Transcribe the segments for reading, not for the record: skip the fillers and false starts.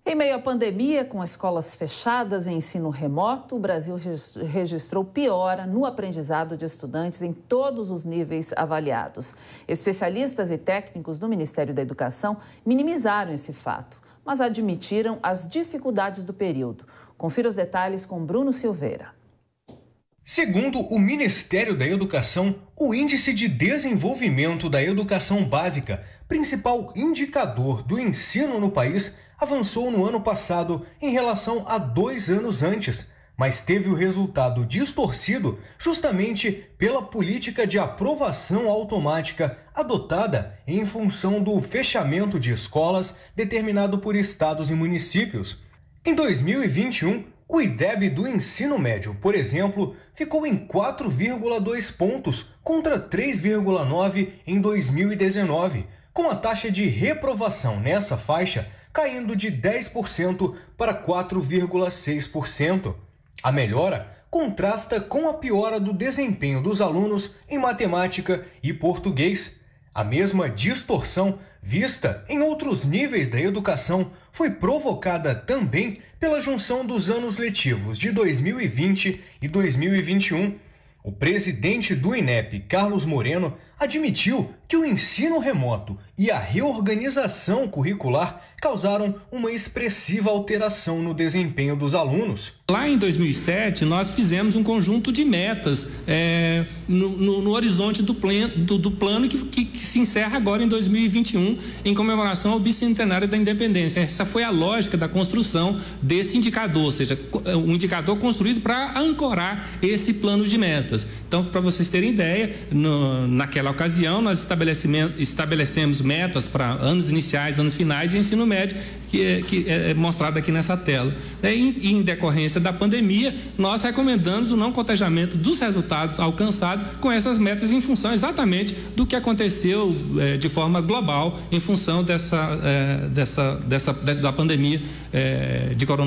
Em meio à pandemia, com escolas fechadas e ensino remoto, o Brasil registrou piora no aprendizado de estudantes em todos os níveis avaliados. Especialistas e técnicos do Ministério da Educação minimizaram esse fato, mas admitiram as dificuldades do período. Confira os detalhes com Bruno Silveira. Segundo o Ministério da Educação, o Índice de Desenvolvimento da Educação Básica, principal indicador do ensino no país, avançou no ano passado em relação a 2 anos antes, mas teve o resultado distorcido justamente pela política de aprovação automática adotada em função do fechamento de escolas determinado por estados e municípios. Em 2021, o IDEB do ensino médio, por exemplo, ficou em 4,2 pontos contra 3,9 em 2019, com a taxa de reprovação nessa faixa caindo de 10% para 4,6%. A melhora contrasta com a piora do desempenho dos alunos em matemática e português. A mesma distorção vista em outros níveis da educação foi provocada também pela junção dos anos letivos de 2020 e 2021. O presidente do INEP, Carlos Moreno, admitiu que o ensino remoto e a reorganização curricular causaram uma expressiva alteração no desempenho dos alunos. Lá em 2007, nós fizemos um conjunto de metas no horizonte do plano que se encerra agora em 2021, em comemoração ao bicentenário da independência. Essa foi a lógica da construção desse indicador, ou seja, um indicador construído para ancorar esse plano de metas. Então, para vocês terem ideia, naquela ocasião, nós estabelecemos metas para anos iniciais, anos finais e ensino médio, que é mostrado aqui nessa tela. Em decorrência da pandemia, nós recomendamos o não cotejamento dos resultados alcançados com essas metas em função exatamente do que aconteceu de forma global em função da pandemia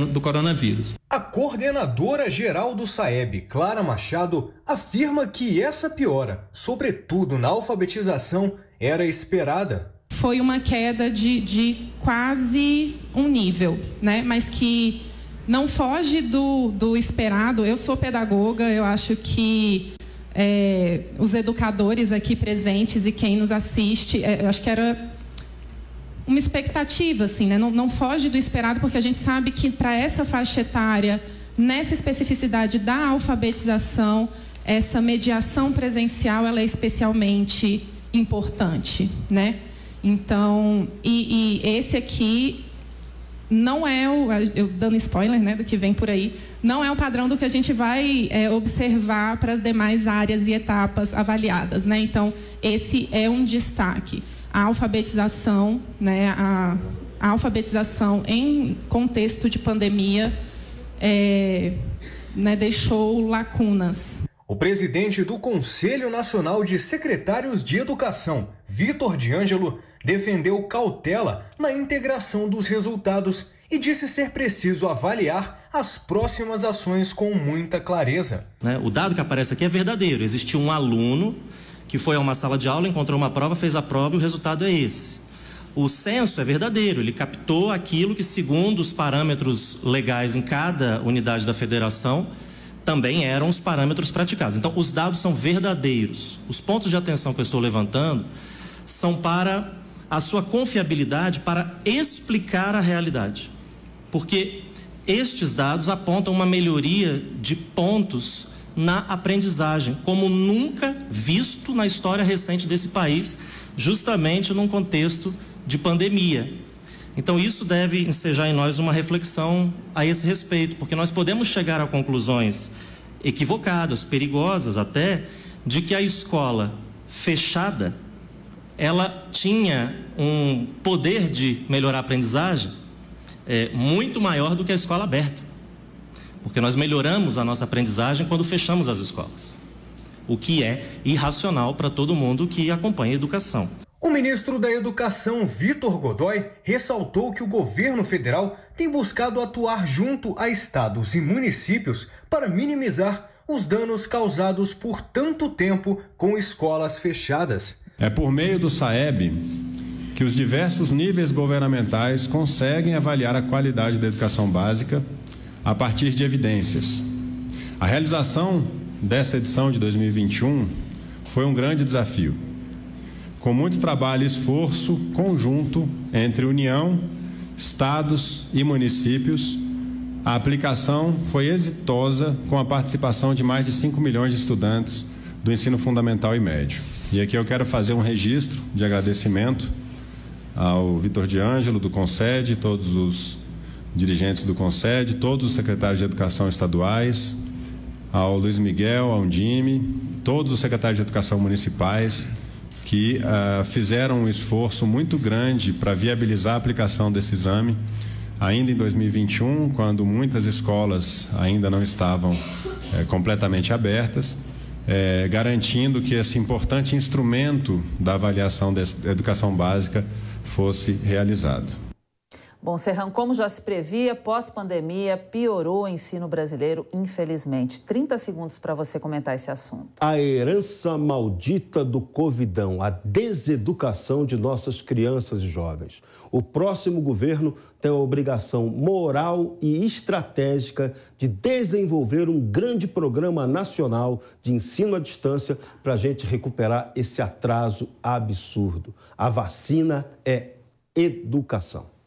do coronavírus. A coordenadora geral do SAEB, Clara Machado, afirma que essa piora, sobretudo na alfabetização, era esperada. Foi uma queda de quase um nível, né? Mas que não foge do esperado. Eu sou pedagoga, eu acho que os educadores aqui presentes e quem nos assiste, eu acho que era uma expectativa, assim, né? Não foge do esperado, porque a gente sabe que para essa faixa etária, nessa especificidade da alfabetização, essa mediação presencial ela é especialmente importante, né? Então, e esse aqui não é eu dando spoiler, né, do que vem por aí, não é o padrão do que a gente vai observar para as demais áreas e etapas avaliadas, né? Então, esse é um destaque. A alfabetização, né, a alfabetização em contexto de pandemia deixou lacunas. O presidente do Conselho Nacional de Secretários de Educação, Vitor de Ângelo, defendeu cautela na integração dos resultados e disse ser preciso avaliar as próximas ações com muita clareza. O dado que aparece aqui é verdadeiro. Existiu um aluno que foi a uma sala de aula, encontrou uma prova, fez a prova e o resultado é esse. O censo é verdadeiro, ele captou aquilo que, segundo os parâmetros legais em cada unidade da federação, também eram os parâmetros praticados. Então, os dados são verdadeiros. Os pontos de atenção que eu estou levantando são para a sua confiabilidade, para explicar a realidade. Porque estes dados apontam uma melhoria de pontos na aprendizagem, como nunca visto na história recente desse país, justamente num contexto de pandemia. Então, isso deve ensejar em nós uma reflexão a esse respeito, porque nós podemos chegar a conclusões equivocadas, perigosas até, de que a escola fechada, ela tinha um poder de melhorar a aprendizagem muito maior do que a escola aberta. Porque nós melhoramos a nossa aprendizagem quando fechamos as escolas, o que é irracional para todo mundo que acompanha a educação. O ministro da Educação, Vitor Godoy, ressaltou que o governo federal tem buscado atuar junto a estados e municípios para minimizar os danos causados por tanto tempo com escolas fechadas. É por meio do SAEB que os diversos níveis governamentais conseguem avaliar a qualidade da educação básica a partir de evidências. A realização dessa edição de 2021 foi um grande desafio, com muito trabalho e esforço conjunto entre União, estados e municípios. A aplicação foi exitosa com a participação de mais de 5 milhões de estudantes do ensino fundamental e médio. E aqui eu quero fazer um registro de agradecimento ao Vitor de Ângelo, do CONSED, todos os dirigentes do CONSED, todos os secretários de educação estaduais, ao Luiz Miguel, ao Undime, todos os secretários de educação municipais, que fizeram um esforço muito grande para viabilizar a aplicação desse exame, ainda em 2021, quando muitas escolas ainda não estavam completamente abertas, garantindo que esse importante instrumento da avaliação da educação básica fosse realizado. Bom, Serrão, como já se previa, pós-pandemia piorou o ensino brasileiro, infelizmente. 30 segundos para você comentar esse assunto. A herança maldita do Covidão, a deseducação de nossas crianças e jovens. O próximo governo tem a obrigação moral e estratégica de desenvolver um grande programa nacional de ensino à distância para a gente recuperar esse atraso absurdo. A vacina é educação.